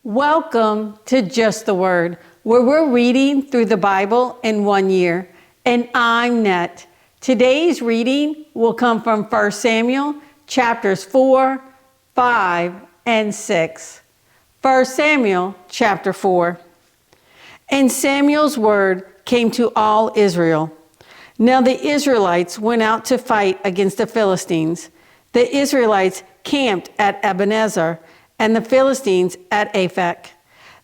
Welcome to Just the Word, where we're reading through the Bible in 1 year. And I'm Net. Today's reading will come from 1 Samuel chapters 4, 5, and 6. 1 Samuel chapter 4. And Samuel's word came to all Israel. Now the Israelites went out to fight against the Philistines. The Israelites camped at Ebenezer, and the Philistines at Aphek.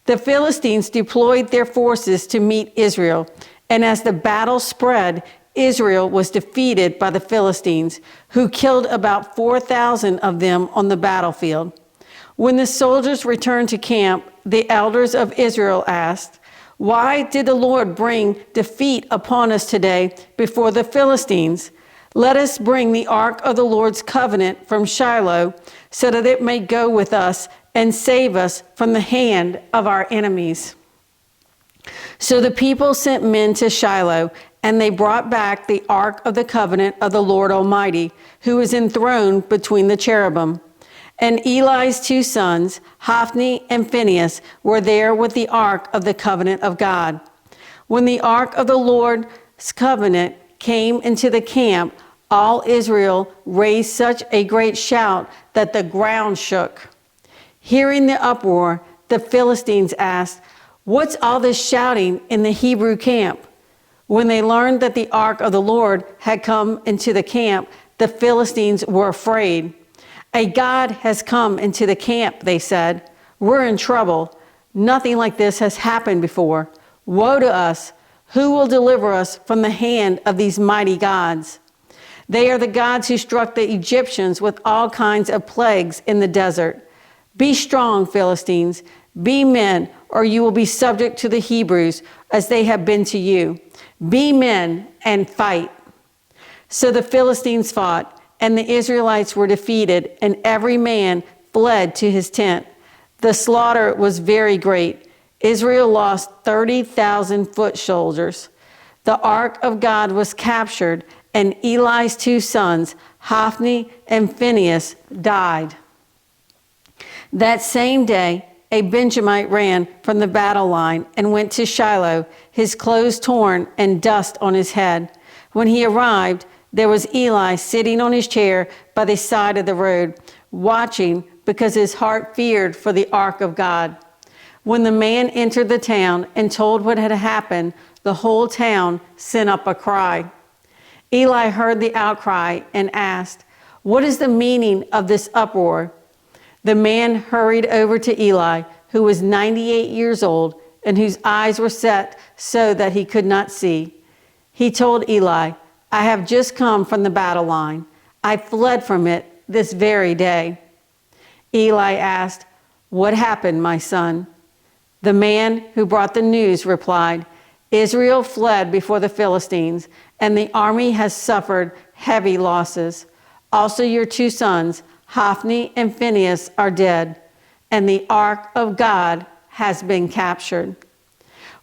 The Philistines deployed their forces to meet Israel, and as the battle spread, Israel was defeated by the Philistines, who killed about 4,000 of them on the battlefield. When the soldiers returned to camp, the elders of Israel asked, "Why did the Lord bring defeat upon us today before the Philistines? Let us bring the ark of the Lord's covenant from Shiloh, so that it may go with us and save us from the hand of our enemies." So the people sent men to Shiloh, and they brought back the ark of the covenant of the Lord Almighty, who is enthroned between the cherubim. And Eli's two sons, Hophni and Phinehas, were there with the ark of the covenant of God. When the ark of the Lord's covenant came into the camp, all Israel raised such a great shout that the ground shook. Hearing the uproar, the Philistines asked, "What's all this shouting in the Hebrew camp?" When they learned that the ark of the Lord had come into the camp, the Philistines were afraid. "A god has come into the camp," they said. "We're in trouble. Nothing like this has happened before. Woe to us! Who will deliver us from the hand of these mighty gods? They are the gods who struck the Egyptians with all kinds of plagues in the desert. Be strong, Philistines. Be men, or you will be subject to the Hebrews as they have been to you. Be men and fight." So the Philistines fought, and the Israelites were defeated, and every man fled to his tent. The slaughter was very great. Israel lost 30,000 foot soldiers. The ark of God was captured, and Eli's two sons, Hophni and Phinehas, died. That same day, a Benjamite ran from the battle line and went to Shiloh, his clothes torn and dust on his head. When he arrived, there was Eli sitting on his chair by the side of the road, watching because his heart feared for the ark of God. When the man entered the town and told what had happened, the whole town sent up a cry. Eli heard the outcry and asked, "What is the meaning of this uproar?" The man hurried over to Eli, who was 98 years old and whose eyes were set so that he could not see. He told Eli, "I have just come from the battle line. I fled from it this very day." Eli asked, "What happened, my son?" The man who brought the news replied, "Israel fled before the Philistines, and the army has suffered heavy losses. Also your two sons, Hophni and Phinehas, are dead, and the ark of God has been captured."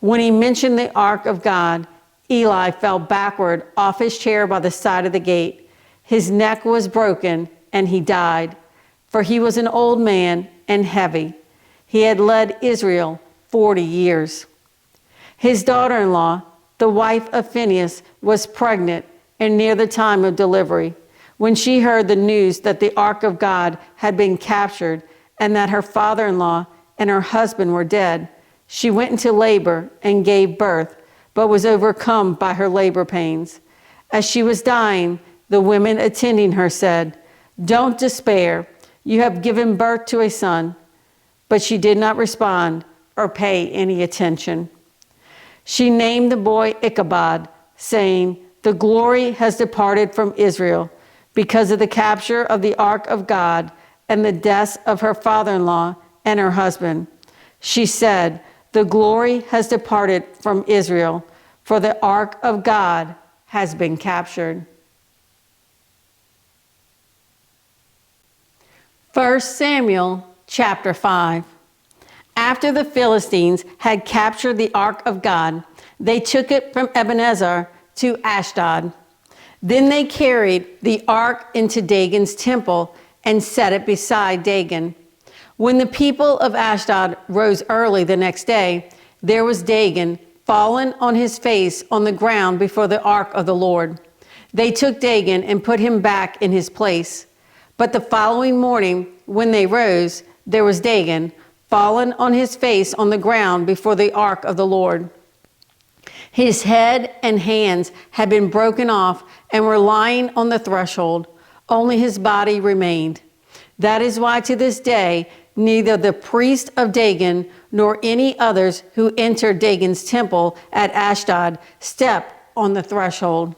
When he mentioned the ark of God, Eli fell backward off his chair by the side of the gate. His neck was broken, and he died, for he was an old man and heavy. He had led Israel 40 years. His daughter-in-law, the wife of Phinehas, was pregnant and near the time of delivery. When she heard the news that the ark of God had been captured and that her father-in-law and her husband were dead, she went into labor and gave birth, but was overcome by her labor pains. As she was dying, the women attending her said, "Don't despair. You have given birth to a son." But she did not respond or pay any attention. She named the boy Ichabod, saying, "The glory has departed from Israel because of the capture of the ark of God and the deaths of her father-in-law and her husband." She said, "The glory has departed from Israel, for the ark of God has been captured." 1 Samuel chapter 5. After the Philistines had captured the ark of God, they took it from Ebenezer to Ashdod. Then they carried the ark into Dagon's temple and set it beside Dagon. When the people of Ashdod rose early the next day, there was Dagon fallen on his face on the ground before the ark of the Lord. They took Dagon and put him back in his place. But the following morning, when they rose, there was Dagon fallen on his face on the ground before the ark of the Lord. His head and hands had been broken off and were lying on the threshold. Only his body remained. That is why to this day, neither the priest of Dagon nor any others who entered Dagon's temple at Ashdod step on the threshold.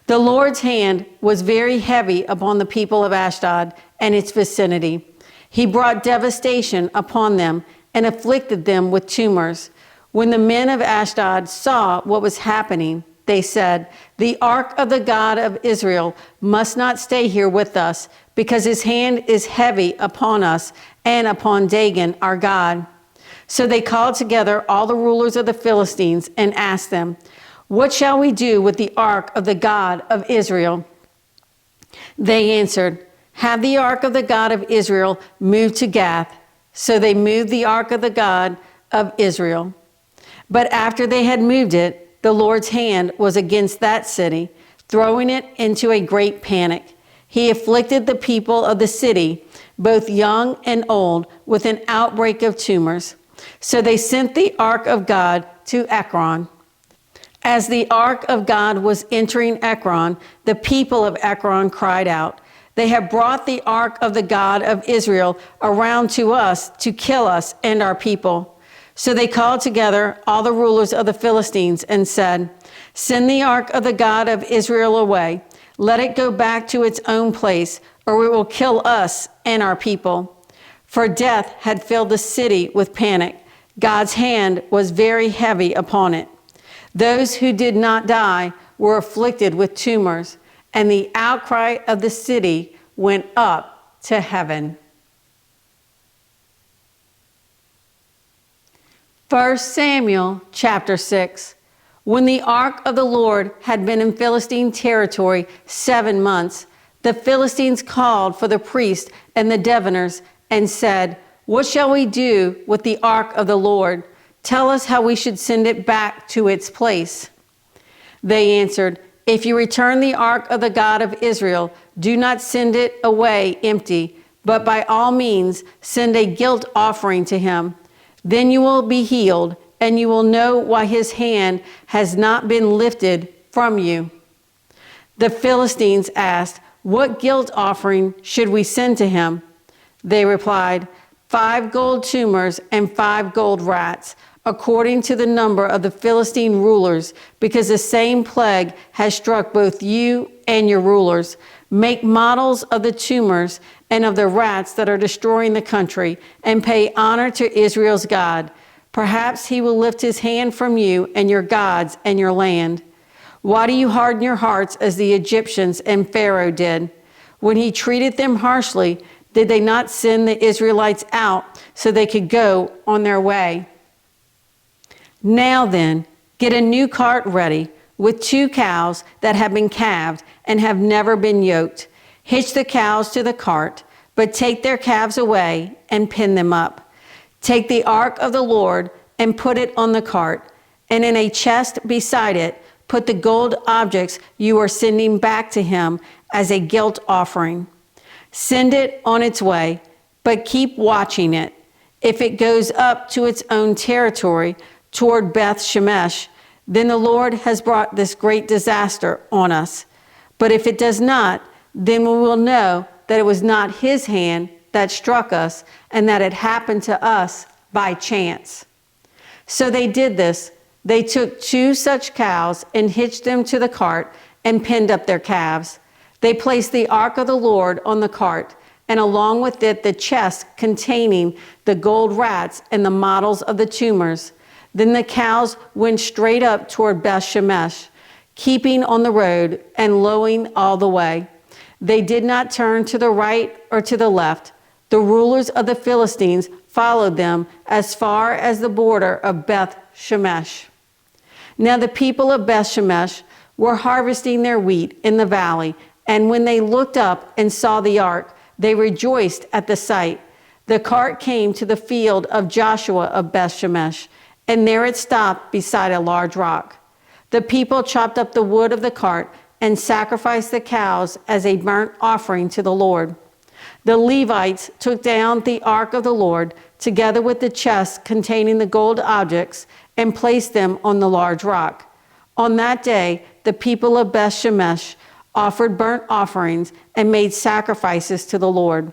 The Lord's hand was very heavy upon the people of Ashdod and its vicinity. He brought devastation upon them and afflicted them with tumors. When the men of Ashdod saw what was happening, they said, "The ark of the God of Israel must not stay here with us, because his hand is heavy upon us and upon Dagon our God." So they called together all the rulers of the Philistines and asked them, "What shall we do with the ark of the God of Israel?" They answered, "Have the ark of the God of Israel moved to Gath." So they moved the ark of the God of Israel. But after they had moved it, the Lord's hand was against that city, throwing it into a great panic. He afflicted the people of the city, both young and old, with an outbreak of tumors. So they sent the ark of God to Ekron. As the ark of God was entering Ekron, the people of Ekron cried out, "They have brought the ark of the God of Israel around to us to kill us and our people." So they called together all the rulers of the Philistines and said, "Send the ark of the God of Israel away. Let it go back to its own place, or it will kill us and our people." For death had filled the city with panic. God's hand was very heavy upon it. Those who did not die were afflicted with tumors, and the outcry of the city went up to heaven. 1 Samuel chapter 6. When the ark of the Lord had been in Philistine territory 7 months, the Philistines called for the priests and the diviners and said, "What shall we do with the ark of the Lord? Tell us how we should send it back to its place." They answered, "If you return the ark of the God of Israel, do not send it away empty, but by all means send a guilt offering to him. Then you will be healed, and you will know why his hand has not been lifted from you." The Philistines asked, "What guilt offering should we send to him?" They replied, 5 gold tumors and 5 gold rats, according to the number of the Philistine rulers, because the same plague has struck both you and your rulers. Make models of the tumors and of the rats that are destroying the country, and pay honor to Israel's God. Perhaps he will lift his hand from you and your gods and your land. Why do you harden your hearts as the Egyptians and Pharaoh did? When he treated them harshly, did they not send the Israelites out so they could go on their way? Now then, get a new cart ready with 2 cows that have been calved and have never been yoked. Hitch the cows to the cart, but take their calves away and pin them up. Take the ark of the Lord and put it on the cart, and in a chest beside it, put the gold objects you are sending back to him as a guilt offering. Send it on its way, but keep watching it. If it goes up to its own territory toward Beth Shemesh, then the Lord has brought this great disaster on us. But if it does not, then we will know that it was not his hand that struck us, and that it happened to us by chance. So they did this. They took 2 such cows and hitched them to the cart and pinned up their calves. They placed the ark of the Lord on the cart, and along with it the chest containing the gold rats and the models of the tumors. Then the cows went straight up toward Beth Shemesh, keeping on the road and lowing all the way. They did not turn to the right or to the left. The rulers of the Philistines followed them as far as the border of Beth Shemesh. Now the people of Beth Shemesh were harvesting their wheat in the valley, and when they looked up and saw the ark, they rejoiced at the sight. The cart came to the field of Joshua of Bethshemesh, and there it stopped beside a large rock. The people chopped up the wood of the cart and sacrificed the cows as a burnt offering to the Lord. The Levites took down the ark of the Lord, together with the chests containing the gold objects, and placed them on the large rock. On that day, the people of Bethshemesh offered burnt offerings and made sacrifices to the Lord.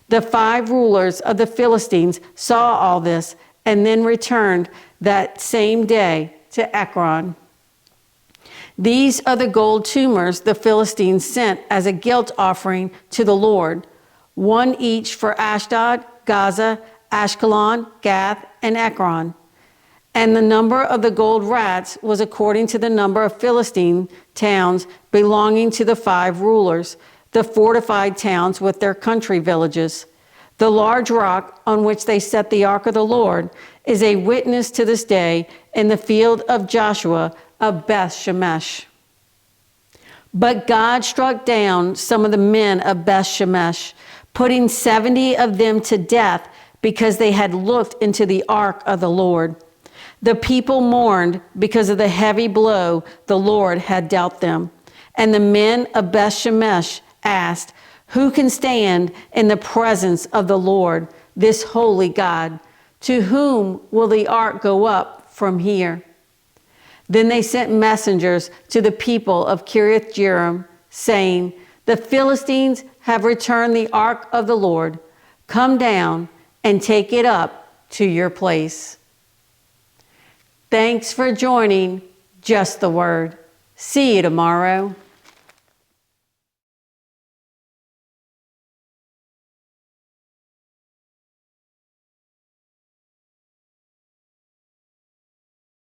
The 5 rulers of the Philistines saw all this and then returned that same day to Ekron. These are the gold tumors the Philistines sent as a guilt offering to the Lord, 1 each for Ashdod, Gaza, Ashkelon, Gath, and Ekron. And the number of the gold rats was according to the number of Philistine towns belonging to the 5 rulers, the fortified towns with their country villages. The large rock on which they set the ark of the Lord is a witness to this day in the field of Joshua of Bethshemesh. But God struck down some of the men of Bethshemesh, putting 70 of them to death because they had looked into the ark of the Lord. The people mourned because of the heavy blow the Lord had dealt them. And the men of Bethshemesh asked, "Who can stand in the presence of the Lord, this holy God? To whom will the ark go up from here?" Then they sent messengers to the people of Kiriath Jearim, saying, "The Philistines have returned the ark of the Lord. Come down and take it up to your place." Thanks for joining Just the Word. See you tomorrow.